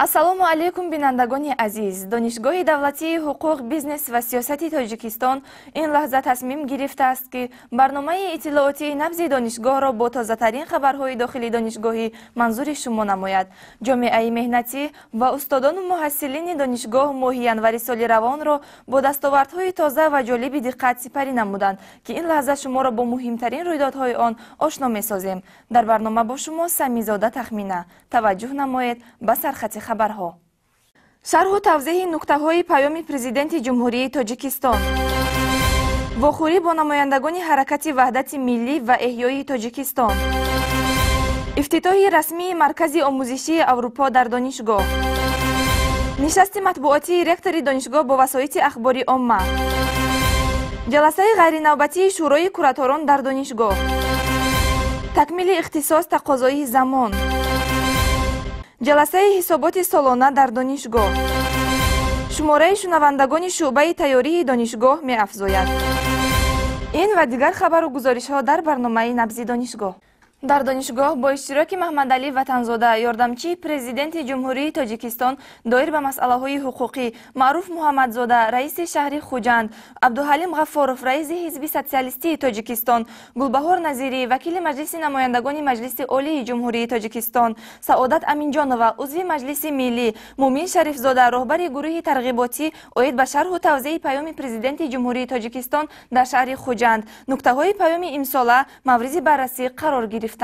ассалому алейкум бинандагони азиз. Донишгоҳи давлатии ҳуқуқ, бизнес ва сиёсати Тоҷикистон ин лаҳза тасмим гирифтааст ки барномаи иттилоотии набзи донишгоҳро бо тозатарин хабарҳои дохили донишгоҳӣ манзури шумо намояд. ҷомеаи меҳнатӣ ва устодону муҳассилини донишгоҳ моҳи январи соли равонро бо дастовардҳои тоза ва ҷолиби диққат сипарӣ намуданд ки ин лаҳза шуморо бо муҳимтарин рӯйдодҳои он ошно месозем. дар барнома бо шумо Самизода Тахмина. Таваҷҷӯҳ намоед ба сархати хабарҳо. шарҳу тавзеҳи нуктаҳои паёми президенти ҷумҳурии Тоҷикистон. вохӯрӣ бо намояндагони ҳаракати ваҳдати миллӣ ва эҳёи Тоҷикистон. ифтитоҳи расмии маркази омӯзишии Аврупо дар донишгоҳ. нишасти матбуотии ректори донишгоҳ бо васоити ахбори омма. ҷаласаи ғайринавбатии шӯрои кураторон дар донишгоҳ. такмили ихтисос тақозои замон. ҷаласаи ҳисоботи солона дар донишгоҳ. шумораи шунавандагони шуъбаи тайёрии донишгоҳ меафзояд. ин ва дигар хабару гузоришҳо дар барномаи набзи донишгоҳ. дар донишгоҳ бо иштироки Маҳмадалӣ Ватанзода, ёрдамчии президенти ҷумҳурии Тоҷикистон доир ба масъалаҳои ҳуқуқӣ, Маъруф Муҳаммадзода, раиси шаҳри Хуҷанд, Абдуҳалим Ғаффоров, раиси ҳизби социалистии Тоҷикистон, Гулбаҳор Назирӣ, вакили маҷлиси намояндагони маҷлиси олии ҷумҳурии Тоҷикистон, Саодат Аминҷонова, узви маҷлиси миллӣ, Мумин Шарифзода, роҳбари гурӯҳи тарғиботӣ оид ба шарҳу тавзеҳи паёми президенти ҷумҳурии Тоҷикистон дар шаҳри Хуҷанд, нуктаҳои паёми имсола мавризи баррасӣ қарор гирифтанд.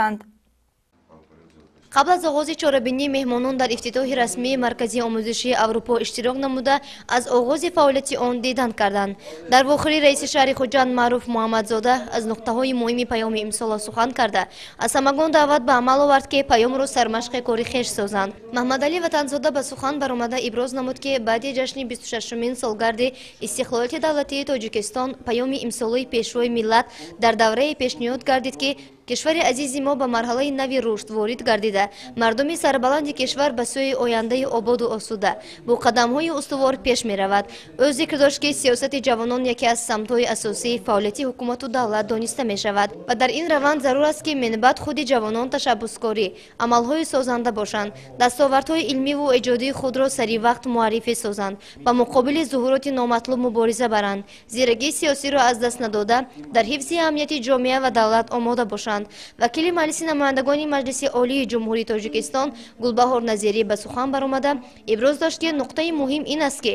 қабл аз оғози чорабинии меҳмонон дар ифтитоҳи расмии маркази омӯзишии Аврупо иштирок намуда, аз оғози фаъолияти он дидан карданд. дар вохӯрӣ раиси шаҳри Хуҷанд Маъруф Муҳаммадзода аз нуқтаҳои муҳими паёми имсола сухан карда, аз ҳамагон даъват ба амал овард ки паёмро сармашқи кори хеш созанд. Маҳмадалӣ Ватанзода ба сухан баромада иброз намуд ки баъди ҷашни 26-умин солгарди истиқлолияти давлатии Тоҷикистон, паёми имсолаи пешвои миллат дар давраи пешниҳод гардид ки кишвари азизи мо ба марҳалаи нави рушд ворид гардида, мардуми сарбаланди кишвар ба сӯи ояндаи ободу осуда бо қадамҳои устувор пеш меравад. ӯ зикр дошт ки сиёсати ҷавонон яке аз самтҳои асосии фаъолияти ҳукумату давлат дониста мешавад ва дар ин раванд зарур аст ки минбаъд худи ҷавонон ташаббускорӣ, амалҳои созанда бошанд, дастовардҳои илмиву эҷодии худро саривақт муаррифӣ созанд, ба муқобили зуҳуроти номатлуб мубориза баранд, зирагии сиёсиро аз даст надода, дар ҳифзи аҳамияти ҷомеа ва давлат омода бошанд. вакили маҷлиси намояндагони маҷлиси олии ҷумҳурии Тоҷикистон Гулбаҳор Назирӣ ба сухан баромада иброз дошт ки нуқтаи муҳим ин аст ки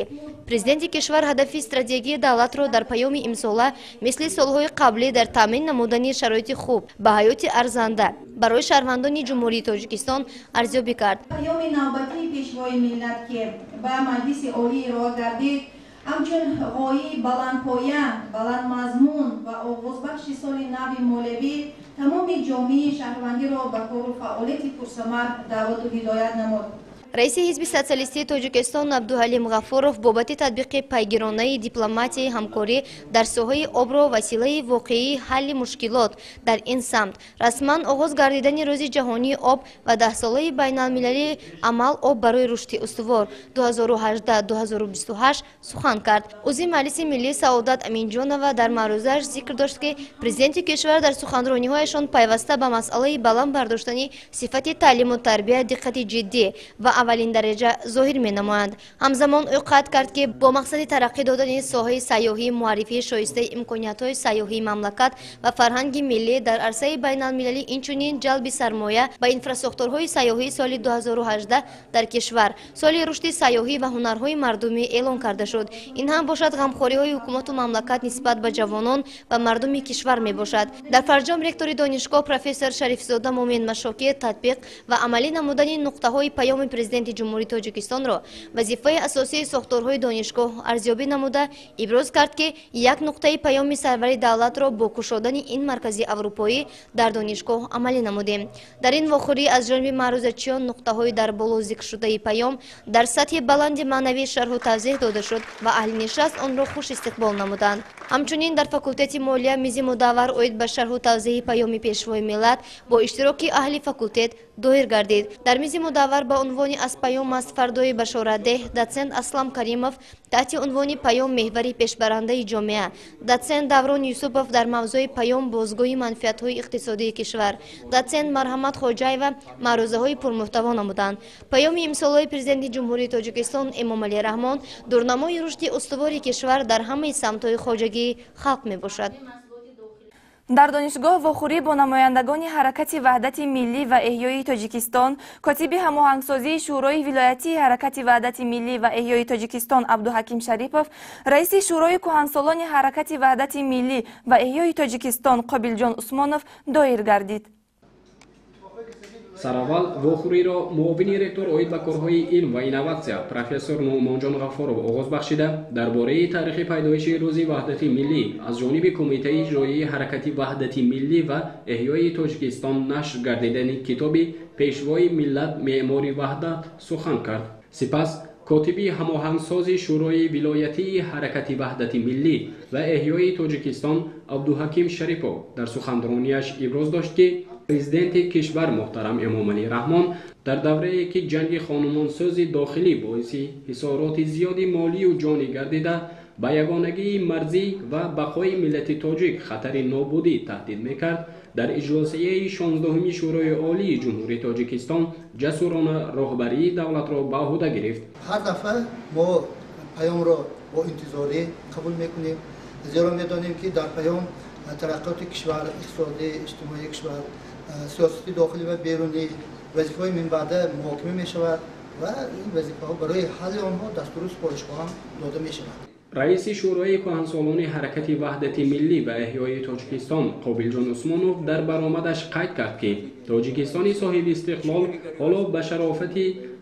президенти кишвар ҳадафи стратегияи давлатро дар паёми имсола мисли солҳои қаблӣ дар таъмин намудани шароити хуб ба ҳаёти арзанда барои шаҳрвандони ҷумҳурии Тоҷикистон арзёбӣ кард. паёми навбатии пешвои миллат ки ба маҷлиси олӣ ироа гардид, ҳамчун ғояи баландпоя, баландмазмун ва оғозбахши соли нави молиявӣ тамоми ҷомеаи шаҳрвандиро ба кору фаъолияти пурсамар даъвату ҳидоят намуд. раиси ҳизби социалистии Тоҷикистон Абдуҳалим Ғаффоров бобати татбиқи пайгиронаи дипломатияи ҳамкорӣ дар соҳаи обро василаи воқеии ҳалли мушкилот дар ин самт, расман оғоз гардидани рӯзи ҷаҳонии об ва 10-солаи байналмилалии амал об барои рушди устувор 2018-2028 сухан кард. узви маҷлиси миллӣ Саодат Аминҷонова дар маърузааш зикр дошт ки президенти кишвар дар суханрониҳояшон пайваста ба масъалаи баланд бардоштани сифати таълиму тарбия диққати ҷиддӣ ва аввалин дараҷа зоҳир менамоянд. ҳамзамон ӯ қайд кард ки бо мақсади тараққӣ додани соҳаи сайёҳӣ, муаррифии шоистаи имкониятҳои сайёҳии мамлакат ва фарҳанги миллӣ дар арсаи байналмилалӣ, инчунин ҷалби сармоя ба инфраструктураҳои сайёҳии соли 2018 дар кишвар соли рушди сайёҳӣ ва ҳунарҳои мардумӣ эълон карда шуд. ин ҳам бошад ғамхориҳои ҳукумату мамлакат нисбат ба ҷавонон ва мардуми кишвар мебошад. дар фарҷом ректори донишгоҳ профессор Шарифзода Мумин Машокӣ татбиқ ва амалӣ намудани нуқтаҳои паёми президенти ҷумҳурии Тоҷикистонро вазифаи асосии сохторҳои донишгоҳ арзёбӣ намуда иброз кард ки як нуқтаи паёми сарвари давлатро бо кушодани ин маркази аврупоӣ дар донишгоҳ амалӣ намудем. дар ин вохӯрӣ аз ҷониби маърузачиён нуқтаҳои дар боло зикршудаи паём дар сатҳи баланди маънавӣ шарҳу тавзеҳ дода шуд ва аҳли нишаст онро хуш истиқбол намуданд. همچنین در فاکولته مالیه میز مدور اوید به شرح و توضیح پیام پیشوای ملت با اشتراک اهل فاکولته دایر گردید. در میز مدور با عنوان از پیام است فردای بشارتده دوسنت اسلام کریموف تحت عنوان پیام محوری پیشبرنده جامعه، دوسنت دوران یوسفوف در موضوع پیام بازگویی منفعت‌های اقتصادی کشور، دوسنت مرحمت خوجای و معروضه‌های پرمحتوا نمودند. پیام امسال‌های پرزیدنت جمهوری تاجیکستان امام علی رحمان دورنمای رشد استوار کشور در همه سمت‌های خواجگی خلق می‌باشد. در دانشگاه واخوری با نمایندگان حرکت وحدت ملی و احیای تاجیکستان، کاتب هماهنگسازی شورای ولایتی حرکت وحدت ملی و احیای تاجیکستان عبدالحکیم شریپوف، رئیس شورای کهنسالان حرکت وحدت ملی و احیای تاجیکستان قابلجان عثمانوف دایر گردید. سراول واخوری را معاون رکتور اوید به کارهای علم و اینواتسیا پروفسور نومانجان غفارов آغاز بخشیده درباره تاریخ پیدایش روز وحدت ملی از جانب کمیته اجرایی حرکت وحدت ملی و احیای تاجیکستان نشر گردیدن کتاب پیشوای ملت معمار وحدت سخن کرد. سپس کاتب هماهنگساز شورای ولایتی حرکت وحدت ملی و احیای تاجیکستان عبدالحکیم شریپوف در سخنرانیش ابراز داشت که پرزیدنت کشور محترم امام علی رحمان در دوره‌ای که جنگ خانمانساز داخلی باعث خسارات زیادی مالی و جانی گردیده به یگانگی مرزی و بقای ملت تاجیک خطر نابودی تهدید میکرد، در اجلاسیه 16 شورای عالی جمهوری تاجیکستان جسورانه راهبری دولت را به عهده گرفت. هر دفعه ما پیام را با انتظاری قبول میکنیم، زیرا میدانیم که در پیام ترقیات کشور، اقتصادی اجتماعی کشور، سیاست داخلی و بیرونی وظیفه‌های من بعد محاکمه می شود و این وظیفه‌ها برای حل آنها دستور سپارش‌ها هم داده می شود. رئیس شورای کهنسالان حرکت وحدت ملی و احیای تاجیکستان قابلجان عثمانوف در برآمدش قید کرد که تاجیکستان صاحب استقلال حالا به شرافت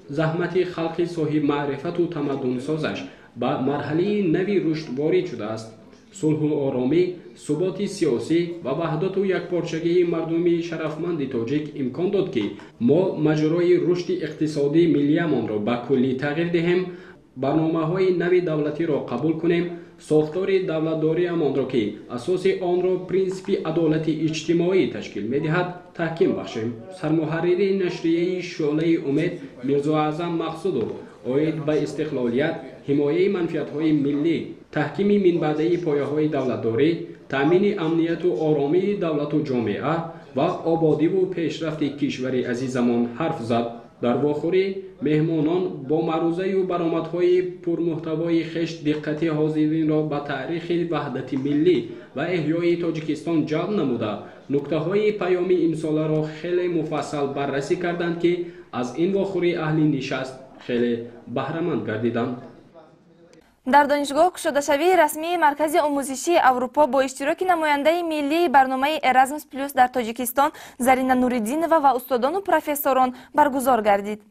زحمت خلق صاحب معرفت و تمدن سازش به مرحله نوی رشد وارد شده است. صلح و آرامی، ثبات سیاسی و وحدت و یکپارچگی مردم شرفمند تاجیک امکان داد که ما مجرای رشد اقتصادی ملیمان را به کلی تغییر دهیم، برنامه‌های نوی دولتی را قبول کنیم، ساختار دولتداری امان را که اساس آن را پرینسیپ عدالت اجتماعی تشکیل می‌دهد تحکیم بخشیم. سرمحرر نشریه شعله امید میرزا اعظم مقصود اوید به استقلالیت، حمایه منفعت‌های ملی، تحکیم منبعده پایه‌های دولتداری، تأمین امنیت و آرامی دولت و جامعه و آبادی و پیشرفت کشور عزیزمان حرف زد. در واخوری مهمانان با معروضه و برآمدهای پرمحتوای خویش دقت حاضرین را به تاریخ وحدت ملی و احیای تاجیکستان جلب نموده نکته‌های پیام امساله را خیلی مفصل بررسی کردند که از این واخوری اهل نشست خیلی بهره‌مند گردیدند. در دانشگاه گشاده‌شوی رسمی مرکز آموزشی اروپا با اشتراک نماینده ملی برنامه ارازموس پلوس در تاجیکستان زرینه نوریدینова و استادان و پروفسوران برگزار گردید.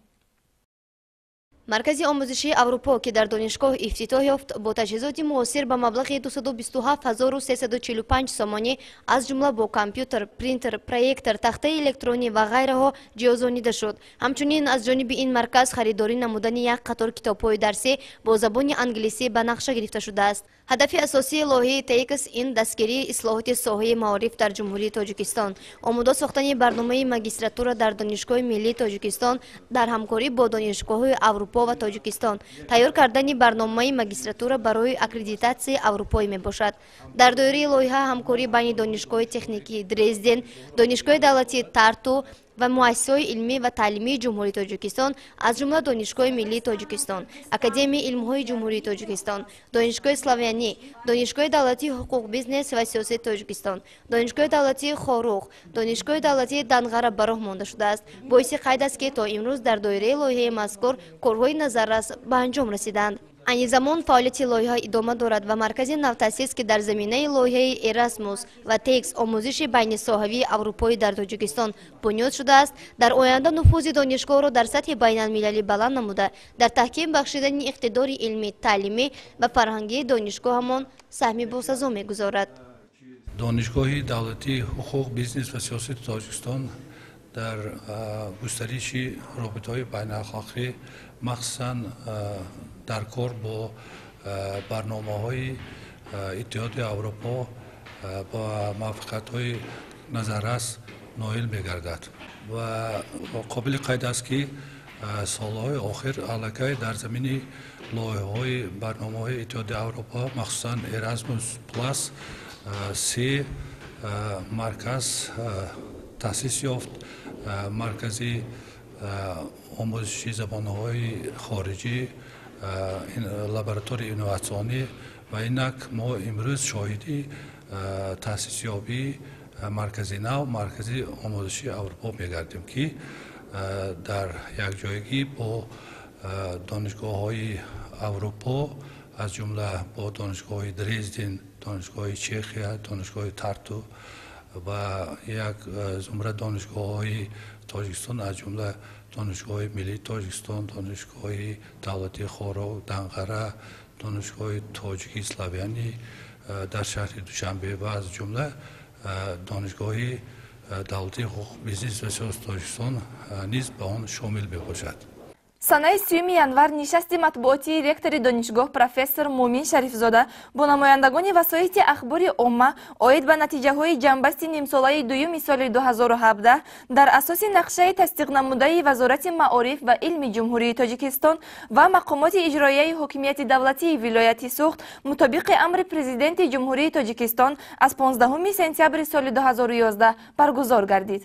مرکز آموزشی اروپا که در دانشگاه افتتاح یافت با تجهیزات معاصر به مبلغ 227345 سامانی از جمله با کامپیوتر، پرینتر، پروژکتور، تخته الکترونی و غیره جهازانیده شد. همچنین از جانب این مرکز خریداری نمودن یک قطار کتاب‌های درسی با زبان انگلیسی به نقشه گرفته شده است. هدف اساسی لایحه تکس این دستگیری اصلاحات ساحه معارف در جمهوری تاجیکستان، آماده ساختن برنامه ماجستراتور در دانشگاه ملی تاجیکستان در همکاری با دانشگاه‌های اروپا و تاجیکستان، تیار کردن برنامه ماجستراتور برای اکریدیتاسی اروپایی میباشد. در دایره لایحه همکاری بین دانشگاه تکنیکی درزدن، دانشگاه دولتی تارتو و مؤسسه‌های علمی و تعلیمی جمهوری تاجیکستان از جمله دانشگاه ملی تاجیکستان، اکادمی علم‌های جمهوری تاجیکستان، دانشگاه اسلاویانی، دانشگاه دولتی حقوق بیزنس و سیاست تاجیکستان، دانشگاه دولتی خوروغ، دانشگاه دولتی دنغره براه مانده شده است. باعث قید است که تا امروز در دایره لایحه مذکور کارهای نظررس به انجام رسیدند. این زمان فعالیت لایحه ادامه دارد و مرکز نوتاسیس که در زمینه لایحه اراسموس و تکس آموزش بین ساحوی اروپایی در تاجیکستان بنیاد شده است، در آینده نفوذ دانشگاه را در سطح بین المللی بلند نموده در تحکیم بخشیدن اقتدار علمی، تعلیمی و فرهنگی دانشگاهمان سهمی باسازا می‌گذارد. دانشگاه دولتی حقوق بیزنس و سیاست تاجیکستان در گسترش رابطه‌های مخصوصاً در کار با برنامه‌های اتحاد اروپا با موافقت‌های نظررس نایل می‌گردد و قابل قید است که سالهای آخر علاقه در زمین لایحه‌های برنامه‌های اتحاد اروپا مخصوصاً اراسموس پلاس سه مرکز تأسیس یافت، مرکزی آموزشی زبان‌های خارجی، لابراتوری اینوواسیونی و اینک ما امروز شاهدی تأسیس یابی مرکزی نو مرکزی آموزشی اروپا می‌گردیم که در یک جایگی با دانشگاه‌های اروپا از جمله با دانشگاه درزدن، دانشگاه چخیا، دانشگاه تارتو و یک زمره دانشگاه‌های تاجیکستان از جمله دانشگاه ملی تاجیکستان، دانشگاه دولتی خارو، دنقره، دانشگاه تاجیکی اسلاویانی در شهر دوشنبه و از جمله دانشگاه دولتی حقوق بیزنس و سیاست تاجیکستان نیز به آن شامل می‌باشد. санаи 3 январ нишасти матбуотии ректори донишгоҳ профессор муъмин шарифзода бо намояндагони васоити ахбори омма оид ба натиҷаҳои ҷанбасти нимсолаи дуюми соли 2017 дар асоси нақшаи тасдиқнамудаи вазорати маориф ва илми ҷумҳурии тоҷикистон ва мақомоти иҷроияи ҳокимияти давлатии вилояти суғд мутобиқи амри президенти ҷумҳурии тоҷикистон аз 15 сентябри соли 2011 баргузор гардид.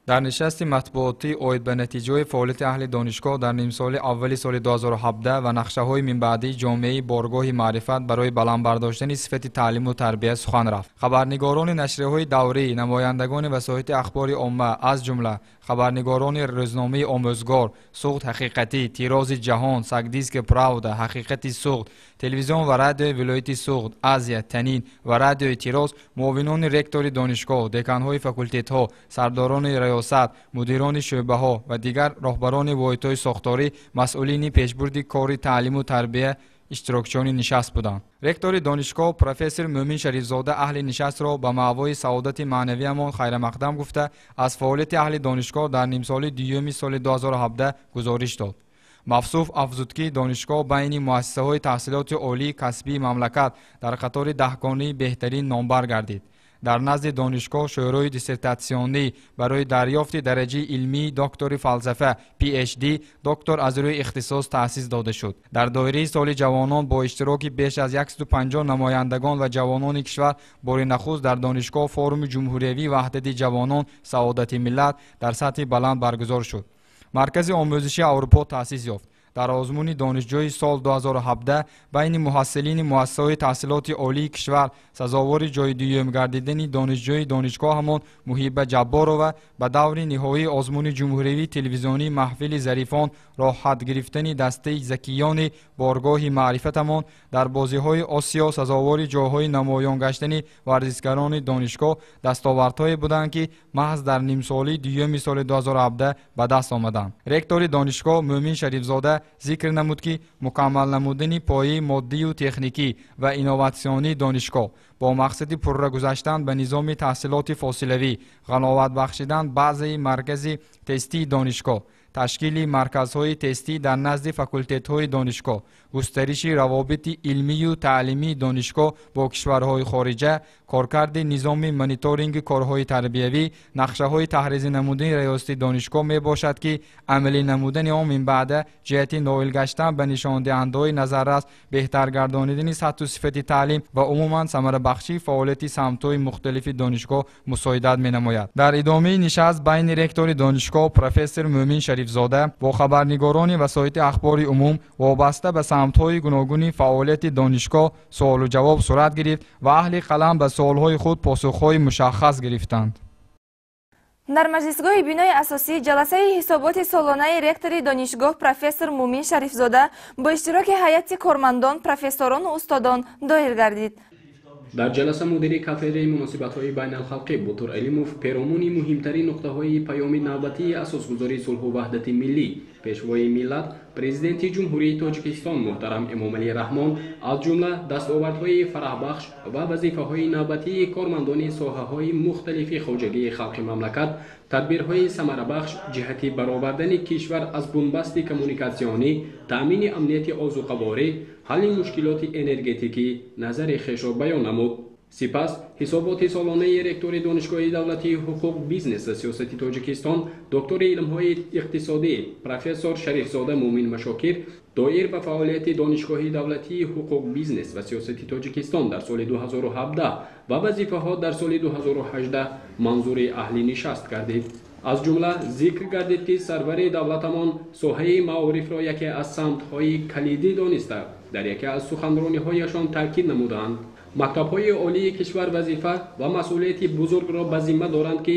در نشست مطبوعاتی اوید به نتیجه فعالیت اهل دانشگاه در نیم سال اولی سال 2017 و نقشه های من بعدی جامعه بارگاه معرفت برای بلند برداشتن صفت تعلیم و تربیت سخن رفت. خبرنگاران نشریه های دوره، نمایندگان وسایط اخبار عامه از جمله خبرنگاران روزنامه آموزگار، سوخت حقیقتی، تیراز جهان، سگدیسک پراودا، حقیقت سوخت، تلویزیون و رادیو ولایت سوخت، آزیا، تنین و رادیو تیراز، معاونان رکتور دانشگاه، دکان‌های فاکولتی‌ها، سرداران ریاست، مدیران شعبه‌ها و دیگر راهبران واحدهای ساختاری مسئولین پیشبرد کار تعلیم و تربیت اشتراکچیان نشست بودند. رکتور دانشگاه پروفسور مؤمن شریفزاده اهل نشست را به معوای سعادت معنویمان خیر مقدم گفته از فعالیت اهل دانشگاه در نیم سال دیوم سال 2017 گزارش داد. مفصوف افزود که دانشگاه بین مؤسسه‌های تحصیلات عالی کسبی مملکت در قطار دهگانه بهترین نامبر گردید. در نزد دانشگاه شورای دیسرتاسیونی برای دریافت درجه علمی دکتر فلسفه PhD دکتر از روی اختصاص تأسیس داده شد. در دایره سال جوانان با اشتراک بیش از 150 نمایندگان و جوانان کشور بار نخست در دانشگاه فورم جمهوری وحدت جوانان سعادت ملت در سطح بلند برگزار شد. مرکز آموزشی اروپا تأسیس یافت. در آزمون دانشجوی سال 2017 بین محصلین مؤسسه‌های تحصیلات عالی کشور سزاوار جای دوم گردیدن دانشجوی دانشگاه همان محیب جبارова به دور نهایی آزمون جمهوری تلویزیونی محفل ظریفان راحت گرفتن دسته ذکیان بارگاه معرفتمان در بازی‌های آسیا سزاوار جاهای نمایان گشتن ورزشکاران دانشگاه دستاوردهای بودند که محض در نیم سالی دوم سال 2017 به دست آمدند. رکتور دانشگاه مؤمن شریفزاده ذکر نمود که مکمل نمودن پایه مادی و تکنیکی و اینوواسیونی دانشگاه با مقصد پررو گذاشتن به نظام تحصیلات فاصلوی، قناعت بخشیدن بعضی مرکز تستی دانشگاه، تشکیل مرکزهای تستی در نزد فاکولتی‌های دانشگاه، گسترش روابط علمی و تعلیمی دانشگاه با کشورهای خارجه، کارکرد نظام مانیتورینگ کارهای تربیوی، نقشه‌های تحریز نمودن ریاست دانشگاه می باشد که عملی نمودن آن من بعد جهت نائل گشتن به نشاندهنده‌های نظررس، بهتر گردانیدن سطح و صفت تعلیم و عموما ثمره بخشی فعالیت سمت‌های مختلف دانشگاه مساعدت می‌نماید. در ادامه نشست بین رکتور دانشگاه پروفسور مؤمن شریفزاده با خبرنگاران وسایط اخبار عموم وابسته به سمت‌های گوناگون فعالیت دانشگاه سوال و جواب صورت گرفت و اهل قلم به سوال‌های خود پاسخ‌های مشخص گرفتند. در مجلسگاه بینای اساسی جلسه حسابات سالانه رکتور دانشگاه پروفسور مؤمن شریفزاده با اشتراک هیئت کارمندان، پروفسوران و استادان دایر گردید. در جلسه مدیر کافه مناسبت‌های بین الخلقی بطور علیموف پیرامون مهمترین نقطه‌های پیام نوبتی اساسگذاری صلح و وحدت ملی پیشوای ملت президенти ҷумҳурии тоҷикистон муҳтарам эмомалӣ раҳмон аз ҷумла дастовардҳои фараҳбахш ва вазифаҳои навбатии кормандони соҳаҳои мухталифи хоҷагии халқи мамлакат тадбирҳои самарабахш ҷиҳати баровардани кишвар аз бунбасти коммуникатсионӣ, таъмини амнияти озуқаворӣ, ҳалли мушкилоти энергетикӣ назари хешро баён намуд. Сипас ҳисоботи солонаи ректори донишгоҳи давлатии ҳуқуқ, бизнес ва сиёсати тоҷикистон, доктори илмҳои иқтисодӣ профессор Шарифзода Муъмин Машокир доир ба фаъолияти донишгоҳи давлатии ҳуқуқ, бизнес ва сиёсати тоҷикистон дар соли 2017 ва вазифаҳо дар соли 2018 манзури аҳлӣ нишаст гардид. аз ҷумла зикр гардид ки сарвари давлатамон соҳаи маорифро яке аз самтҳои калидӣ дониста дар яке аз суханрониҳояшон таъкид намуданд. мактабҳои олии кишвар вазифа ва масъулияти бузургро ба зимма доранд ки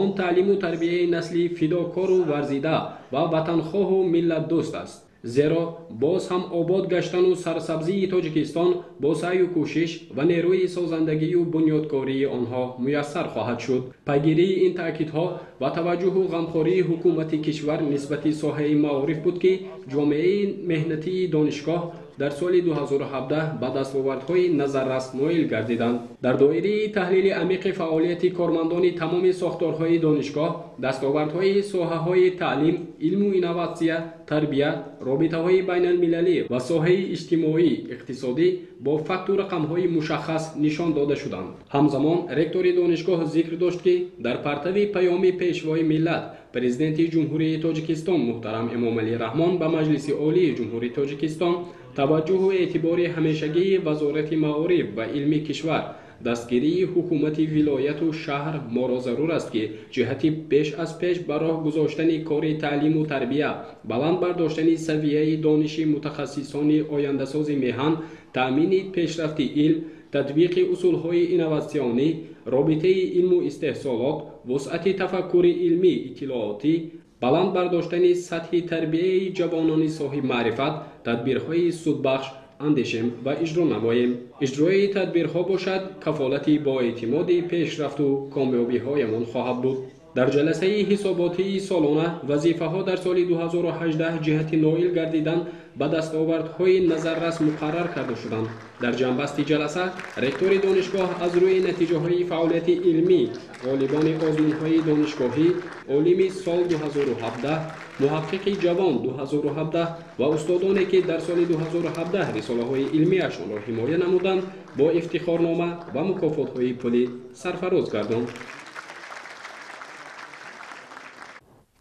он таълиму тарбияи насли фидокору варзида ва ватанхоҳу миллатдӯст аст. зеро боз ҳам обод гаштану сарсабзии тоҷикистон бо саъю кӯшиш ва нерӯи созандагию бунёдкории онҳо муяссар хоҳад шуд. пайгирии ин таъкидҳо ва таваҷҷӯҳу ғамхории ҳукумати кишвар нисбати соҳаи маориф буд ки ҷомеаи меҳнатии донишгоҳ дар соли 2017 ба дастовардҳои назаррас ноил гардиданд. дар доираи таҳлили амиқи фаъолияти кормандони тамоми сохторҳои донишгоҳ, дастовардҳои соҳаҳои таълим, илму инноватсия, тарбия, робитаҳои байналмилалӣ ва соҳаи иҷтимоӣ, иқтисодӣ бо факту рақамҳои мушаххас нишон дода шуданд. ҳамзамон ректори донишгоҳ зикр дошт ки дар партави паёми пешвои миллат президенти ҷумҳурии тоҷикистон муҳтарам эмомалӣ раҳмон ба маҷлиси олии ҷумҳурии тоҷикистон таваҷҷӯҳу эътибори ҳамешагии вазорати маориф ва илми кишвар, дастгирии ҳукумати вилояту шаҳр моро зарур аст ки ҷиҳати пеш аз пеш ба роҳ гузоштани кори таълиму тарбия, баланд бардоштани савияи дониши мутахассисони ояндасози меҳан, таъмини пешрафти илм, татбиқи усулҳои инноватсионӣ, робитаи илму истеҳсолот, вусъати тафаккури илмӣ иттилоотӣ, баланд бардоштани сатҳи тарбияи ҷавонони соҳиб маърифат, тадбирҳои судбахш андешем ва иҷро намоем. иҷрои тадбирҳо бошад кафолати боэътимоди пешрафту комёбиҳоямон хоҳад буд. дар ҷаласаи ҳисоботии солона вазифаҳо дар соли 2018 ҷиҳати ноил гардидан ба дастовардҳои назаррас муқаррар карда шуданд. дар ҷамъбасти ҷаласа ректори донишгоҳ аз рӯи натиҷаҳои фаъолияти илмӣ, ғолибони озмунҳои донишгоҳӣ, олими сол 2017, муҳаққиқи ҷавон 2017 ва устодоне ки дар соли 2017 рисолаҳои илмияшонро ҳимоя намуданд, бо ифтихорнома ва мукофотҳои пулӣ сарфароз гардонд.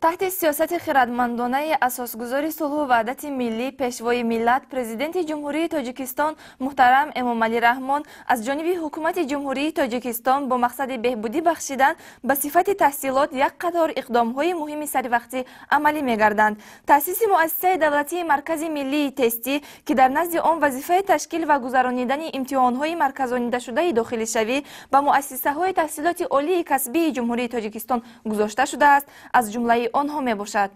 تحت سیاست خردمندانه اساسگذار صلح و وحدت ملی پیشوای ملت پرزیدنت جمهوری تاجیکستان محترم امامعلی رحمان از جانب حکومت جمهوری تاجیکستان با مقصد بهبودی بخشیدن به صفت تحصیلات یک قطار اقدام‌های مهم سروقتی عملی می‌گردند. تأسیس مؤسسه دولتی مرکز ملی تستی که در نزد آن وظیفه تشکیل و گذرانیدن امتحان‌های مرکزانیده شده داخلی شوی و مؤسسه‌های تحصیلات عالی کسبی جمهوری تاجیکستان گذاشته شده است، از جمله آنها می باشد.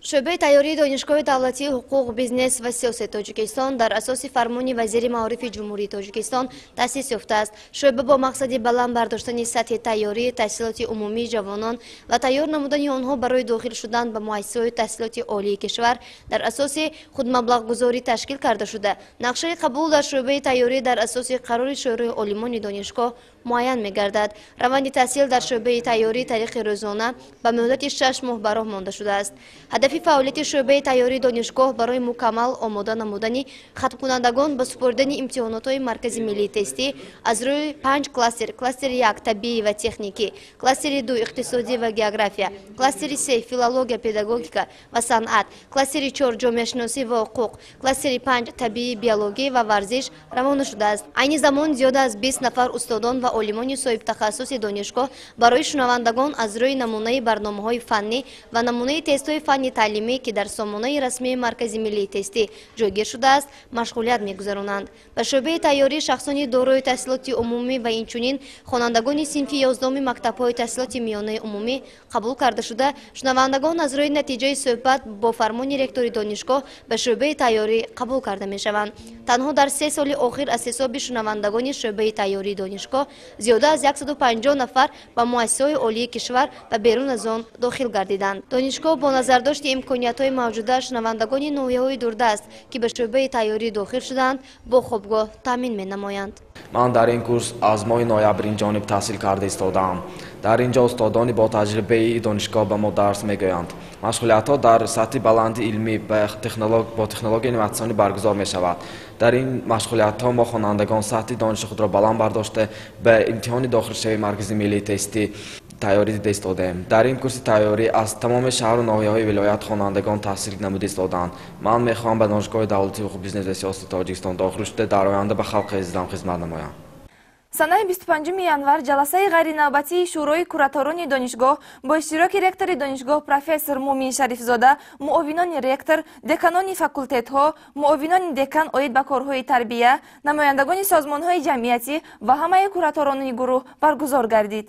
شعبه تیاری دانشگاه دولتی حقوق بیزنس و سیاست تاجیکستان در اساس فرمان وزیر معارف جمهوری تاجیکستان تأسیس یافته است. شعبه با مقصد بلند برداشتن سطح تیاری تحصیلات عمومی جوانان و تیار نمودن آنها برای داخل شدن به مؤسسات تحصیلات عالی کشور در اساس خودمبلغ گذاری تشکیل کرده شده. نقشه قبول در شعبه تیاری در اساس قرار شورای عالمان دانشگاه معین می‌گردد. روند تحصیل در شعبه تیاری طریق روزانه به مدت 6 ماه براه مانده شده است. هدف فعالیت شعبه تیاری دانشگاه برای مکمل آماده نمودن ختم کنندگان به سپردن امتحانات مرکز ملی تستی از روی 5 کلاستر 1 طبیعی و تکنیکی، کلاستر 2 اقتصادی و گئوگرافیا، کلاستر 3 فیلولوژی پداگوژیکا و صنعت، کلاستر 4 جامعه شناسی و حقوق، کلاستر 5 طبیعی بیولوژی و ورزش روانه شده است. این زمان زیاده از 20 نفر استادان و عالمان صاحب تخصص دانشگاه برای شنوندگان از روی نمونه برنامه‌های فنی و نمونه تست‌های فنی تعلیمی که در سامانه رسمی مرکز ملی تستی جایگیر شده است مشغولیت می‌گذرانند. به شعبه تیاری شخصانی دارای تحصیلات عمومی و اینچنین خوانندگان صنف 11 مکتب‌های تحصیلات میانه عمومی قبول کرده شده شنوندگان از روی نتیجه صحبت با فرمان رکتور دانشگاه به شعبه تیاری قبول کرده می‌شوند. تنها در 3 سال اخیر از حساب شنوندگان شعبه تیاری دانشگاه зиёда аз 150 нафар ба муассисаҳои олии кишвар ва берун аз он дохил гардиданд. донишгоҳ бо назардошти имкониятҳои мавҷуда шунавандагони ноҳияҳои дурдаст ки ба шӯъбаи тайёрӣ дохил шуданд бо хобгоҳ таъмин менамоянд. من در این کورس از ماه نوامبر این جانب تحصیل کرده ایستاده‌ام. در اینجا استادانی با تجربه دانشگاه به ما درس میگویند. مشغولیت‌ها در سطح بلند علمی با تکنولوژی اینوواسیونی برگزار می‌شود. در این مشغولیت‌ها ما خوانندگان سطح دانش خود را بلند برداشته به امتحان داخلشوی مرکز ملی تستی تیاری دیده ایستاده‌ایم. در این کورس تیاری از تمام شهر و ناحیه‌های ولایت خوانندگان تحصیل نموده ایستاده‌اند. من می‌خواهم به دانشگاه دولتی حقوق بیزنس و سیاست تاجیکستان داخل شده در آینده به خلق عزیزم خدمت نمایم. санаи 25 январ ҷаласаи ғайринавбатии шӯрои кураторони донишгоҳ бо иштироки ректори донишгоҳ профессор Муъмин Шарифзода, муовинони ректор, деканони факултетҳо, муовинони декан оид ба корҳои тарбия, намояндагони созмонҳои ҷамъиятӣ ва ҳамаи кураторони гурӯҳ баргузор гардид.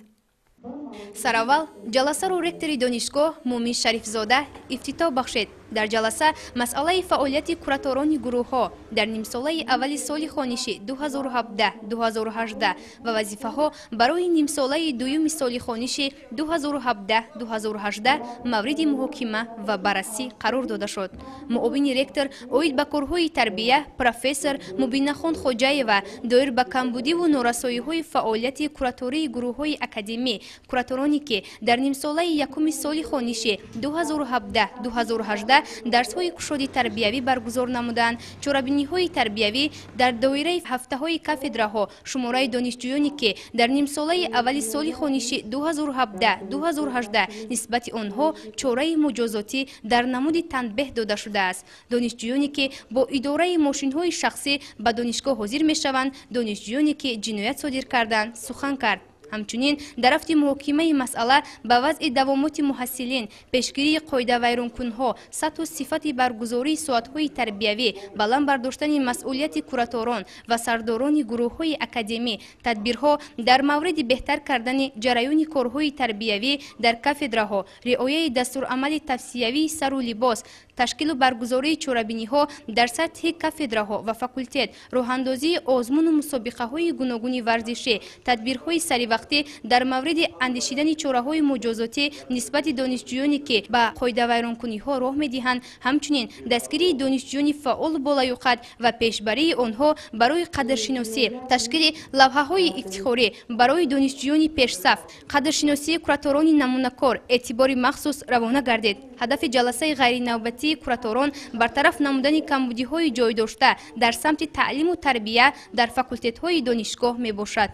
сараввал ҷаласаро ректори донишгоҳ Муъмин Шарифзода ифтитоҳ бахшед. дар ҷаласа масъалаи фаъолияти кураторони гурӯҳҳо дар нимсолаи аввали соли хониши 2017-2018 ва вазифаҳо барои нимсолаи дуюми соли хониши 2017-2018 мавриди муҳокима ва баррасӣ қарор дода шуд. муовини ректор оид ба корҳои тарбия профессор Мубинахон Хоҷаева доир ба камбудиву норасоиҳои фаъолияти куратории гурӯҳҳои академӣ куратороне ки дар нимсолаи якуми соли хониши 2017-2018 дарсҳои кушоди тарбиявӣ баргузор намуданд. чорабиниҳои тарбиявӣ дар доираи ҳафтаҳои кафедраҳо шумораи донишҷӯёне ки дар нимсолаи аввали соли хониши 2017-2018 нисбати онҳо чораи муҷозотӣ дар намуди танбеҳ дода шудааст. донишҷӯёне ки бо идораи мошинҳои шахсӣ ба донишгоҳ ҳозир мешаванд, донишҷӯёне ки ҷиноят содир карданд сухан кард. ҳамчунин дар рафти муҳокимаи масъала ба вазъи давомоти муҳассилин, пешгирии қоидавайронкунҳо, сатҳу сифати баргузории соатҳои тарбиявӣ, баланд бардоштани масъулияти кураторон ва сардорони гурӯҳҳои академӣ, тадбирҳо дар мавриди беҳтар кардани ҷараёни корҳои тарбиявӣ дар кафедраҳо, риояи дастурамали тавсиявии сару либос, ташкилу баргузории чорабиниҳо дар сатҳи кафедраҳо ва факултет, роҳандозии озмуну мусобиқаҳои гуногуни варзишӣ, тадбирҳои саривақтӣ дар мавриди андешидани чораҳои муҷозотӣ нисбати донишҷӯёне ки ба қоидавайронкуниҳо роҳ медиҳанд, ҳамчунин дастгирии донишҷӯёни фаъолу болаюқад ва пешбарии онҳо барои қадршиносӣ, ташкили лавҳаҳои ифтихорӣ барои донишҷӯёни пешсаф, қадршиносии кураторони намунакор эътибори махсус равона гардид. ҳадафи ҷаласаи ғайринавбатии кураторон бартараф намудани камбудиҳои ҷойдошта дар самти таълиму тарбия дар факултетҳои донишгоҳ мебошад.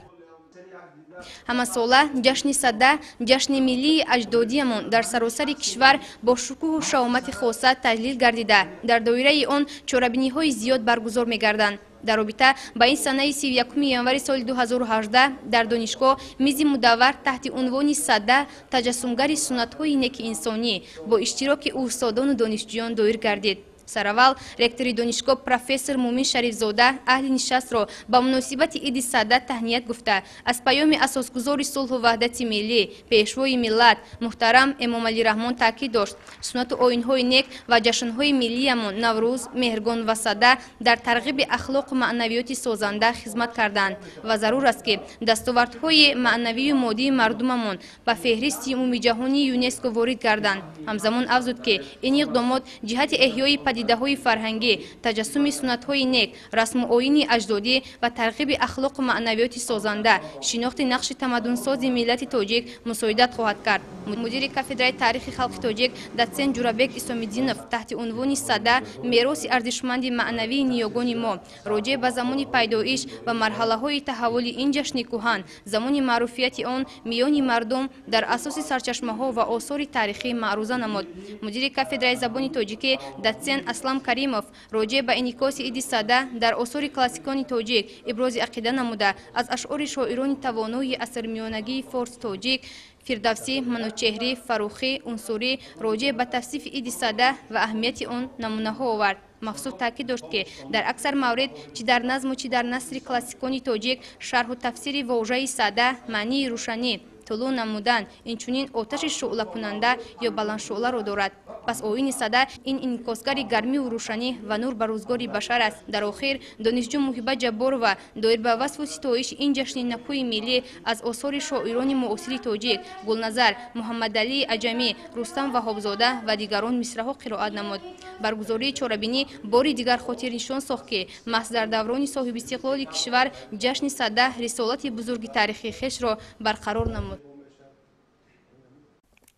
ҳамасола ҷашни садда, ҷашни миллии аҷдодиямон дар саросари кишвар бо шукӯҳу шаомати хоса таҷлил гардида, дар доираи он чорабиниҳои зиёд баргузор мегарданд. дар робита ба ин санаи 31 январи соли 2018 дар донишгоҳ мизи мудаввар таҳти унвони садда таҷассумгари суннатҳои неки инсонӣ бо иштироки устодону донишҷӯён доир гардид. сараввал ректори донишгоҳ профессор Муъмин Шарифзода аҳли нишастро ба муносибати иди садда таҳният гуфта, аз паёми асосгузори сулҳу ваҳдати миллӣ, пешвои миллат муҳтарам Эмомалӣ Раҳмон таъкид дошт. суннату оинҳои нек ва ҷашнҳои миллиямон Наврӯз, Меҳргон ва Садда дар тарғиби ахлоқу маънавиёти созанда хизмат карданд ва зарур аст ки дастовардҳои маънавию моддии мардумамон ба феҳристи умумиҷаҳонии ЮНЕСКО ворид гарданд. ҳамзамон афзуд ки ин иқдомот ҷиҳати эҳёи падидаҳои фарҳангӣ, таҷассуми суннатҳои нек, расму оини аҷдодӣ ва тарғиби ахлоқу маънавиёти созанда, шинохти нақши тамаддунсози миллати тоҷик мусоидат хоҳад кард. мудири кафедраи таърихи халқи тоҷик доцент Ҷурабек Исомиддинов таҳти унвони садда мероси арзишманди маънавии ниёгони мо роҷеъ ба замони пайдоиш ва марҳалаҳои таҳаввули ин ҷашни кӯҳан, замони маъруфияти он миёни мардум дар асоси сарчашмаҳо ва осори таърихӣ маъруза намуд. мудири кафедраи забони тоҷикӣ доцент Аслам Каримов роҷеъ ба инъикоси иди садда дар осори классикони тоҷик ибрози ақида намуда, аз ашъори шоирони тавонои асрмиёнагии форси тоҷик Фирдавсӣ, Манучеҳрӣ, Фарухӣ, Унсурӣ роҷеъ ба тавсифи иди садда ва аҳамияти он намунаҳо овард. махсус таъкид дошт ки дар аксар маврид чӣ дар назму чӣ дар насри классикони тоҷик шарҳу тафсири вожаи садда маънии рӯшанӣ, тулӯ намудан, инчунин оташи шуълакунанда ё баландшуъларо дорад. пас оини сада ин инъикосгари гармиву рӯшанӣ ва нур ба рӯзгори башар аст. Дар охир донишҷӯ Муҳиба Ҷабборова доир ба васфу ситоиши ин ҷашни накӯҳи миллӣ аз осори шоирони муосири тоҷик Гулназар, Муҳаммадалии Аҷамӣ, Рустам Ваҳобзода ва дигарон мисраҳо қироат намуд. Баргузории чорабинӣ бори дигар хотир нишон сохт ки маҳз дар даврони соҳибистиқлоли кишвар ҷашни садда рисолати бузурги таърихии хешро барқарор намуд.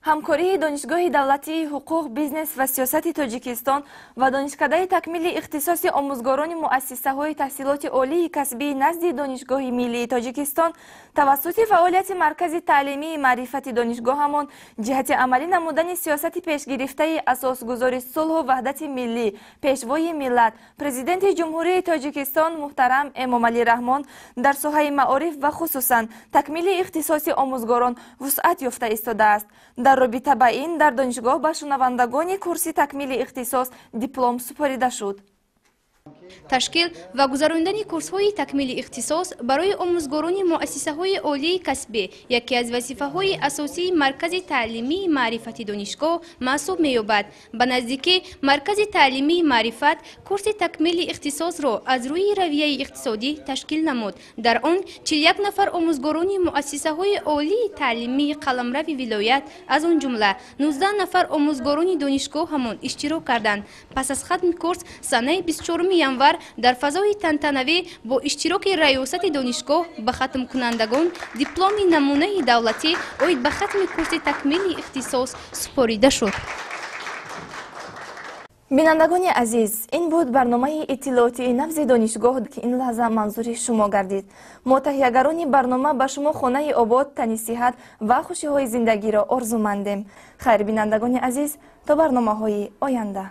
ҳамкории донишгоҳи давлатии ҳуқуқ, бизнес ва сиёсати Тоҷикистон ва донишкадаи такмили ихтисоси омӯзгорони муассисаҳои таҳсилоти олии касбии назди Донишгоҳи миллии Тоҷикистон тавассути фаъолияти маркази таълимии маърифати донишгоҳамон ҷиҳати амалӣ намудани сиёсати пешгирифтаи асосгузори сулҳу ваҳдати миллӣ, пешвои миллат, президенти ҷумҳурии Тоҷикистон муҳтарам Эмомалӣ Раҳмон дар соҳаи маориф ва хусусан такмили ихтисоси омӯзгорон вусъат ёфта истодааст. дар робита ба ин дар донишгоҳ ба шунавандагони курси такмили ихтисос диплом супорида шуд. ташкил ва гузарондани курсҳои такмили ихтисос барои омӯзгорони муассисаҳои олии касбӣ яке аз вазифаҳои асосии маркази таълимии маърифати донишгоҳ маҳсуб меёбад. Ба наздикӣ маркази таълимии маърифат курси такмили ихтисосро аз рӯи равияи иқтисодӣ ташкил намуд. Дар он 41 нафар омӯзгорони муассисаҳои олии таълимии қаламрави вилоят аз он ҷумла 19 нафар омӯзгорони донишгоҳ ҳамон иштирок карданд. Пас аз хатми курс санаи 24 январ дар фазои тантанавӣ бо иштироки раёсати донишгоҳ ба хатмкунандагон дипломи намунаи давлатӣ оид ба хатми курси такмили ихтисос супорида шуд. бинандагони азиз, ин буд барномаи иттилоотии навзи донишгоҳ ки ин лаҳза манзури шумо гардид. мо таҳиягарони барнома ба шумо хонаи обод, тани сиҳат ва хушиҳои зиндагиро орзумандем. хайр бинандагони азиз, то барномаҳои оянда.